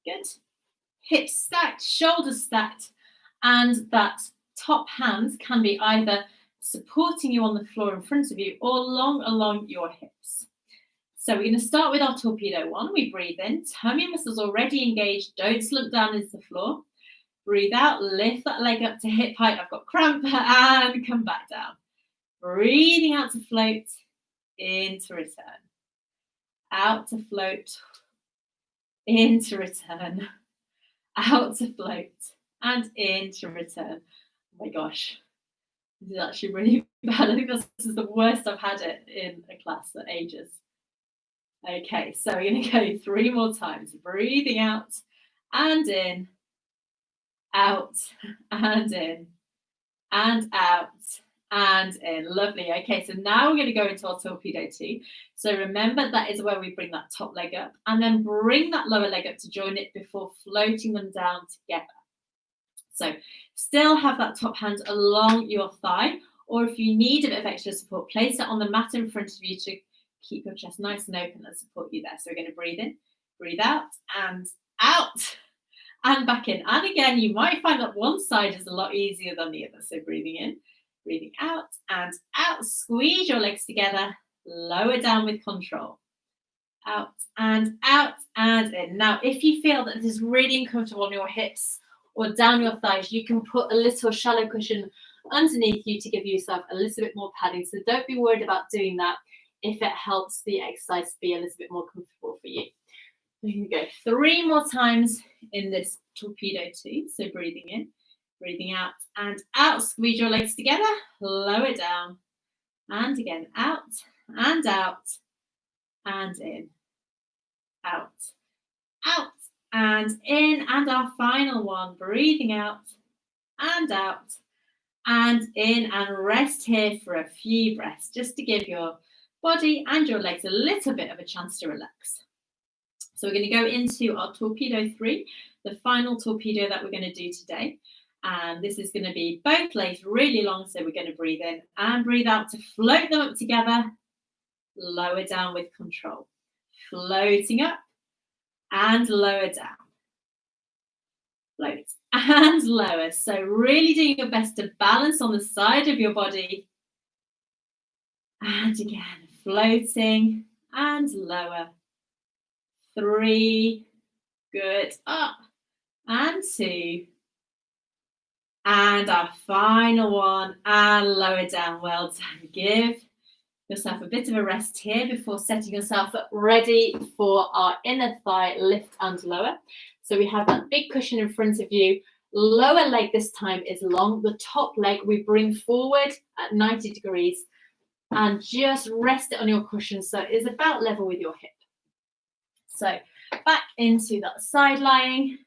Good. Hips stacked, shoulders stacked, and that top hand can be either supporting you on the floor in front of you or long along your hips. So we're going to start with our torpedo one. We breathe in, tummy muscles already engaged, don't slump down into the floor. Breathe out, lift that leg up to hip height. I've got cramp, and come back down. Breathing out to float, in to return. Out to float, in to return. Out to float, and in to return. Oh my gosh, this is actually really bad. I think this is the worst I've had it in a class for ages. Okay, so we're going to go 3 more times. Breathing out and in, out and in, and out and in. Lovely. Okay, so now we're going to go into our torpedo 2. So remember, that is where we bring that top leg up and then bring that lower leg up to join it before floating them down together. So still have that top hand along your thigh, or if you need a bit of extra support, place it on the mat in front of you to keep your chest nice and open and support you there. So we're going to breathe in, breathe out, and back in. And again, you might find that one side is a lot easier than the other. So breathing in, breathing out, and out. Squeeze your legs together, lower down with control. Out and in. Now, if you feel that this is really uncomfortable on your hips or down your thighs, you can put a little shallow cushion underneath you to give yourself a little bit more padding. So don't be worried about doing that if it helps the exercise be a little bit more comfortable for you. We can go 3 more times in this torpedo 2. So breathing in, breathing out, and out. Squeeze your legs together, lower down, and again, out, and in, out, and in. And our final one, breathing out, and in, and rest here for a few breaths, just to give your body and your legs a little bit of a chance to relax. So we're going to go into our torpedo 3, the final torpedo that we're going to do today. And this is going to be both legs really long. So we're going to breathe in and breathe out to float them up together, lower down with control. Floating up and lower down. Float and lower. So really doing your best to balance on the side of your body. And again, floating and lower. 3, good, up, and 2, and our final one, and lower down. Well done. Give yourself a bit of a rest here before setting yourself up ready for our inner thigh lift and lower. So we have that big cushion in front of you. Lower leg this time is long. The top leg we bring forward at 90 degrees and just rest it on your cushion so it is about level with your hip. So back into that side lying.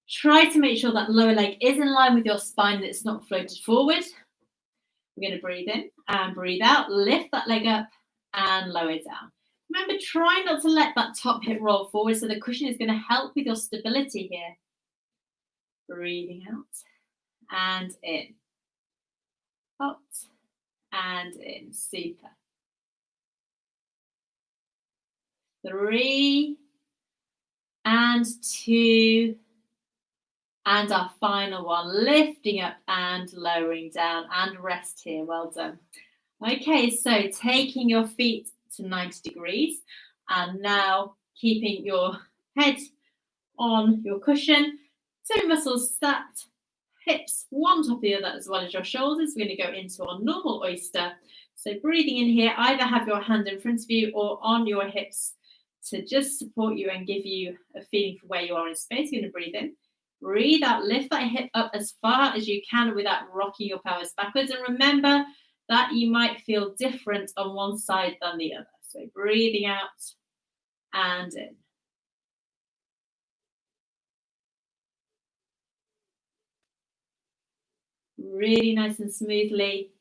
Try to make sure that lower leg is in line with your spine, that it's not floated forward. We're going to breathe in and breathe out. Lift that leg up and lower down. Remember, try not to let that top hip roll forward, so the cushion is going to help with your stability here. Breathing out and in. Out and in. Super. 3 and 2, and our final one, lifting up and lowering down, and rest here. Well done. Okay, so taking your feet to 90 degrees and now keeping your head on your cushion, tummy muscles stacked, hips one top of the other as well as your shoulders. We're going to go into our normal oyster. So breathing in here, either have your hand in front of you or on your hips to just support you and give you a feeling for where you are in space. You're going to breathe in, breathe out, lift that hip up as far as you can without rocking your pelvis backwards. And remember that you might feel different on one side than the other. So breathing out and in. Really nice and smoothly.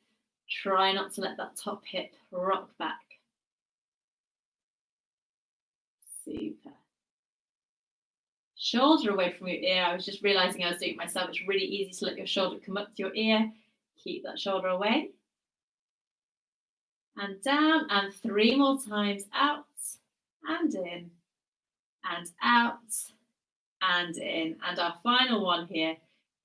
Try not to let that top hip rock back. Super. Shoulder away from your ear. I was just realizing I was doing it myself. It's really easy to let your shoulder come up to your ear. Keep that shoulder away. And down, and 3 more times. Out and in, and out and in. And our final one here.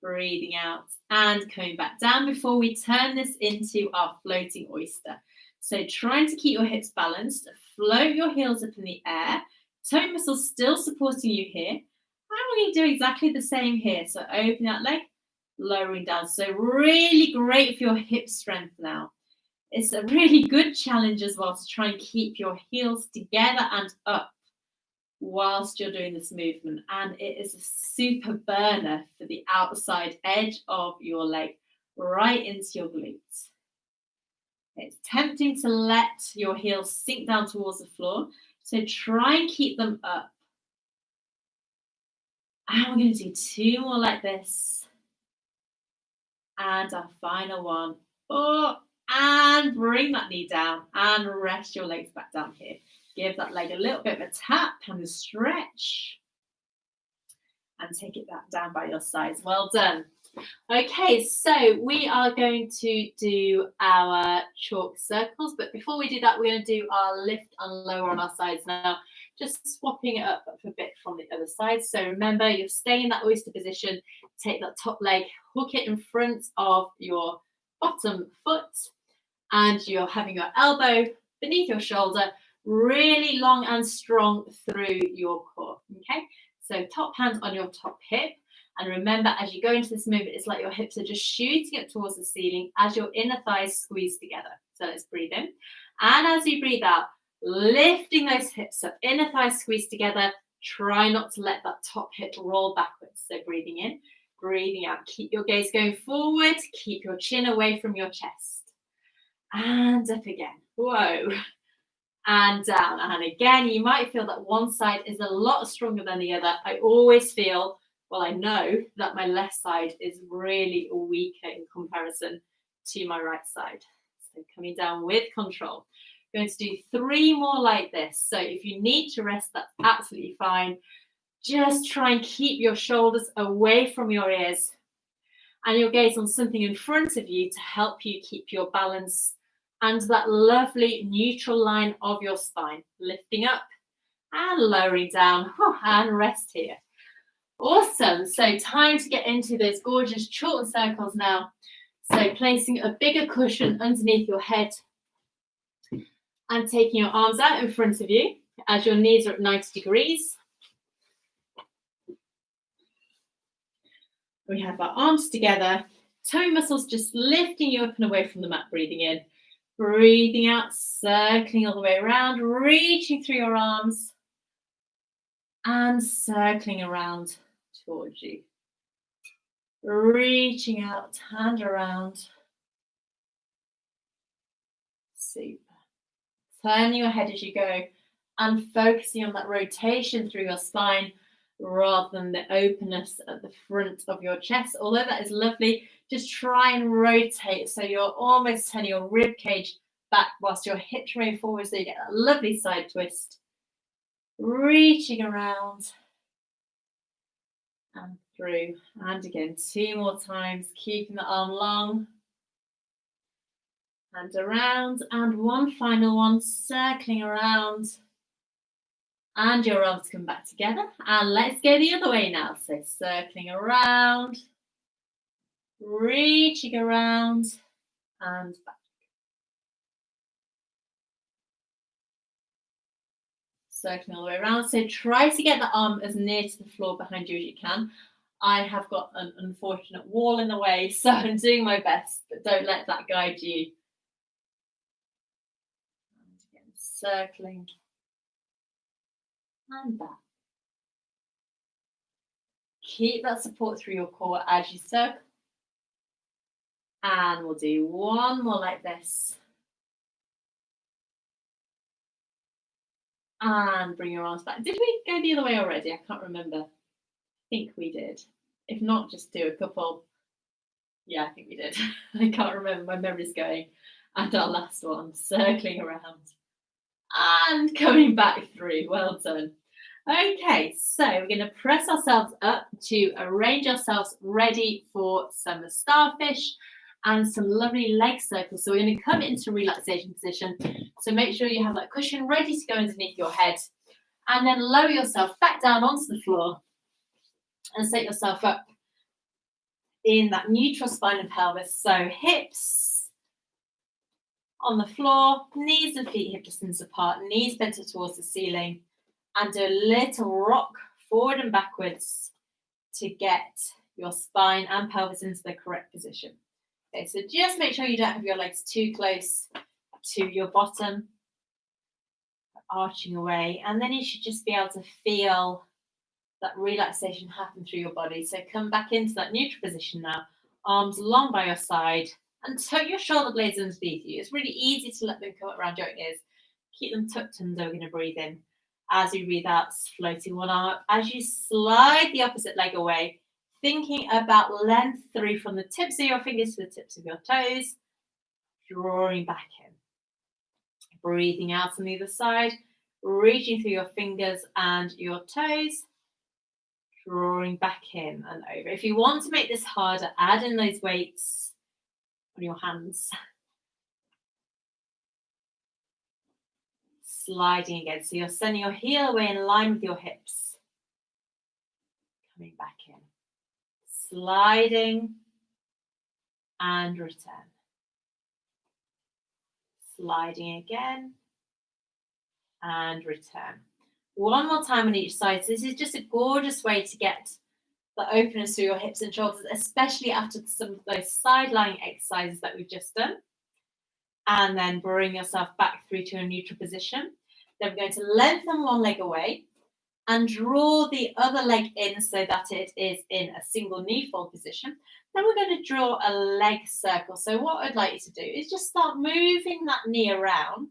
Breathing out and coming back down before we turn this into our floating oyster. So trying to keep your hips balanced, float your heels up in the air, toe muscles still supporting you here. And we're going to do exactly the same here. So open that leg, lowering down. So really great for your hip strength now. It's a really good challenge as well to try and keep your heels together and up whilst you're doing this movement, and it is a super burner for the outside edge of your leg right into your glutes. It's tempting to let your heels sink down towards the floor, so try and keep them up. And we're going to do 2 more like this, and our final one. And bring that knee down and rest your legs back down here. Give that leg a little bit of a tap and a stretch. And take it back down by your sides. Well done. Okay, so we are going to do our chalk circles. But before we do that, we're going to do our lift and lower on our sides now. Just swapping it up a bit from the other side. So remember, you're staying in that oyster position. Take that top leg, hook it in front of your bottom foot. And you're having your elbow beneath your shoulder, really long and strong through your core, okay? So top hand on your top hip. And remember, as you go into this movement, it's like your hips are just shooting up towards the ceiling as your inner thighs squeeze together. So let's breathe in. And as you breathe out, lifting those hips up, inner thighs squeeze together. Try not to let that top hip roll backwards. So breathing in, breathing out. Keep your gaze going forward. Keep your chin away from your chest. And up again. Whoa. And down. And again, you might feel that one side is a lot stronger than the other. I always feel, well, I know that my left side is really weaker in comparison to my right side. So coming down with control. We're going to do 3 more like this. So if you need to rest, that's absolutely fine. Just try and keep your shoulders away from your ears and your gaze on something in front of you to help you keep your balance and that lovely neutral line of your spine, lifting up and lowering down, and rest here. Awesome. So time to get into those gorgeous chalk circles now. So placing a bigger cushion underneath your head and taking your arms out in front of you as your knees are at 90 degrees. We have our arms together, toe muscles just lifting you up and away from the mat, breathing in. Breathing out, circling all the way around, reaching through your arms and circling around towards you. Reaching out, hand around. Super. Turning your head as you go and focusing on that rotation through your spine rather than the openness at the front of your chest. Although that is lovely, just try and rotate so you're almost turning your rib cage back whilst your hips remain forward so you get that lovely side twist. Reaching around and through. And again, 2 more times, keeping the arm long. And around, and one final one, circling around. And your arms come back together. And let's go the other way now. So circling around, reaching around, and back. Circling all the way around. So try to get the arm as near to the floor behind you as you can. I have got an unfortunate wall in the way, so I'm doing my best, but don't let that guide you. And again, circling and back. Keep that support through your core as you circle. And we'll do one more like this. And bring your arms back. Did we go the other way already? I can't remember. I think we did. If not, just do a couple. Yeah, I think we did. I can't remember. My memory's going. And our last one, circling around. And coming back through. Well done. Okay, so we're going to press ourselves up to arrange ourselves ready for some starfish and some lovely leg circles. So we're going to come into relaxation position. So make sure you have that cushion ready to go underneath your head. And then lower yourself back down onto the floor and set yourself up in that neutral spine and pelvis. So hips on the floor, knees and feet hip distance apart, knees bent towards the ceiling. And do a little rock forward and backwards to get your spine and pelvis into the correct position. Okay, so just make sure you don't have your legs too close to your bottom, arching away. And then you should just be able to feel that relaxation happen through your body. So come back into that neutral position now, arms long by your side, and tuck your shoulder blades underneath you. It's really easy to let them come around your ears. Keep them tucked under. We're going to breathe in. As you breathe out, floating one arm up. As you slide the opposite leg away, thinking about length through from the tips of your fingers to the tips of your toes, drawing back in. Breathing out on the other side, reaching through your fingers and your toes, drawing back in and over. If you want to make this harder, add in those weights on your hands. Sliding again. So you're sending your heel away in line with your hips. Coming back in. Sliding and return. Sliding again and return. One more time on each side. So this is just a gorgeous way to get the openness through your hips and shoulders, especially after some of those side lying exercises that we've just done. And then bring yourself back through to a neutral position. Then we're going to lengthen one leg away and draw the other leg in so that it is in a single knee fold position. Then we're going to draw a leg circle. So what I'd like you to do is just start moving that knee around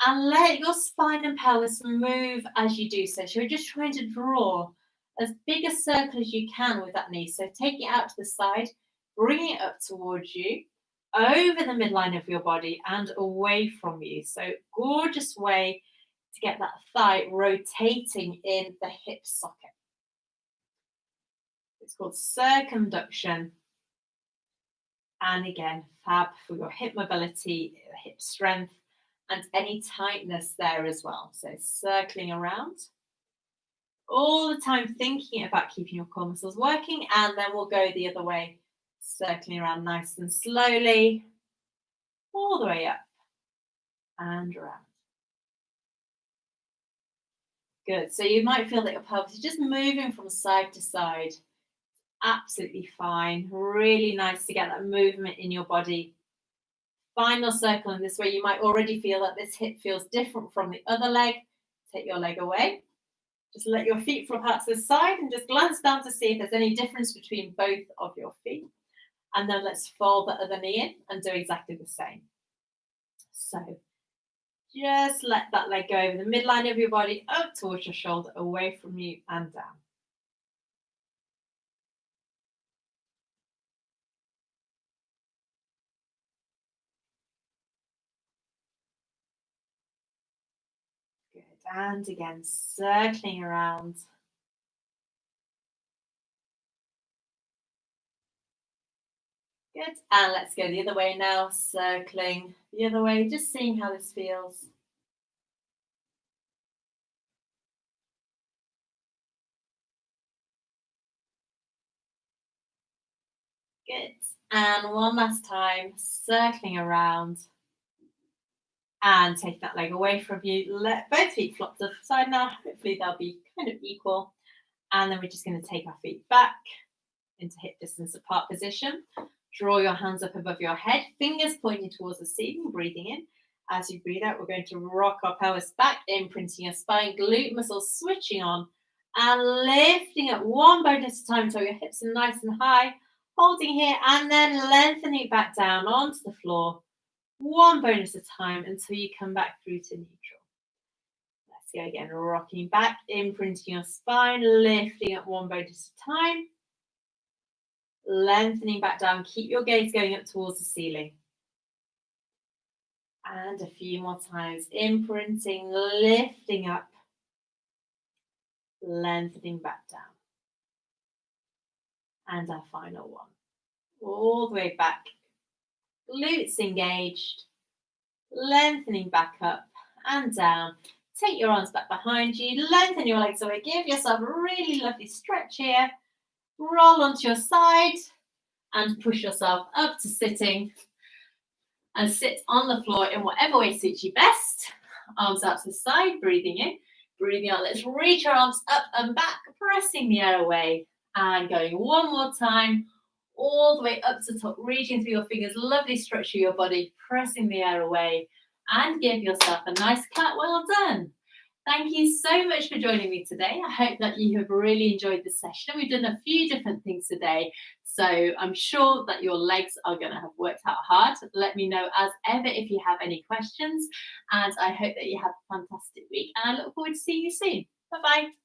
and let your spine and pelvis move as you do so. So you're just trying to draw as big a circle as you can with that knee. So take it out to the side, bring it up towards you, over the midline of your body and away from you. So gorgeous way to get that thigh rotating in the hip socket. It's called circumduction. And again, fab for your hip mobility, hip strength, and any tightness there as well. So circling around. All the time thinking about keeping your core muscles working, and then we'll go the other way. Circling around nice and slowly, all the way up and around. Good. So you might feel that your pelvis is just moving from side to side. Absolutely fine. Really nice to get that movement in your body. Final circle in this way. You might already feel that this hip feels different from the other leg. Take your leg away. Just let your feet flop out to the side and just glance down to see if there's any difference between both of your feet. And then let's fold the other knee in and do exactly the same. So just let that leg go over the midline of your body, up towards your shoulder, away from you and down. Good. And again, circling around. Good. And let's go the other way now, circling the other way, just seeing how this feels. Good. And one last time, circling around. And taking that leg away from you. Let both feet flop to the side now. Hopefully they'll be kind of equal. And then we're just going to take our feet back into hip distance apart position. Draw your hands up above your head, fingers pointing towards the ceiling, breathing in. As you breathe out, we're going to rock our pelvis back, imprinting your spine, glute muscles switching on, and lifting up one bone at a time so your hips are nice and high, holding here, and then lengthening back down onto the floor, one bone at a time until you come back through to neutral. Let's go again, rocking back, imprinting your spine, lifting up one bone at a time, lengthening back down. Keep your gaze going up towards the ceiling. And a few more times, imprinting, lifting up, lengthening back down. And our final one. All the way back, glutes engaged, lengthening back up and down. Take your arms back behind you, lengthen your legs away, give yourself a really lovely stretch here. Roll onto your side and push yourself up to sitting. And sit on the floor in whatever way suits you best. Arms out to the side, breathing in, breathing out. Let's reach our arms up and back, pressing the air away. And going one more time, all the way up to the top, reaching through your fingers. Lovely stretch through your body, pressing the air away. And give yourself a nice clap. Well done. Thank you so much for joining me today. I hope that you have really enjoyed the session. We've done a few different things today, so I'm sure that your legs are going to have worked out hard. Let me know as ever if you have any questions, and I hope that you have a fantastic week, and I look forward to seeing you soon. Bye-bye.